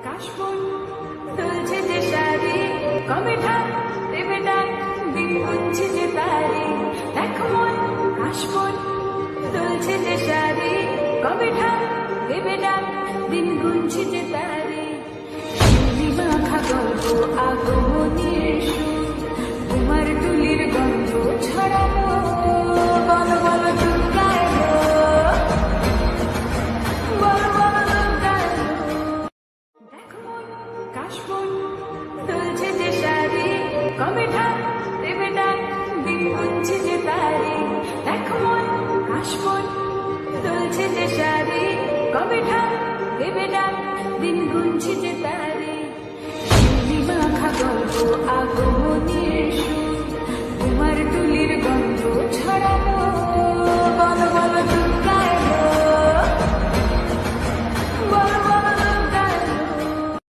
কাশবন তুলছে যে শাড়ি, কবে ঢাক দেবে ডাক, দিন গুনছে যে তারি। দেখ মন কাশবন তুলছে যে শাড়ি, কবে ঢাক দেবে ডাক, দিন গুনছে যে তারি। মাখা গল্প আগমনের সুর, তোমার তুলির গন্ধ ছড়ানো, বলো বলো দুর্গা এলো, বলো বলো দুর্গা এলো। দেখো মন কাশবন তুলছে যে শাড়ি, কবে ঢাক দেবে ডাক, দিন গুনছে যে তারি। দেখো মন কাশবন তুলছে যে শাড়ি, কবে ঢাক দেবে ডাক, দিন গুনছে যে তারি। মাখা গল্প আগমনের সুর, তোমার তুলির গন্ধ ছড়ানো।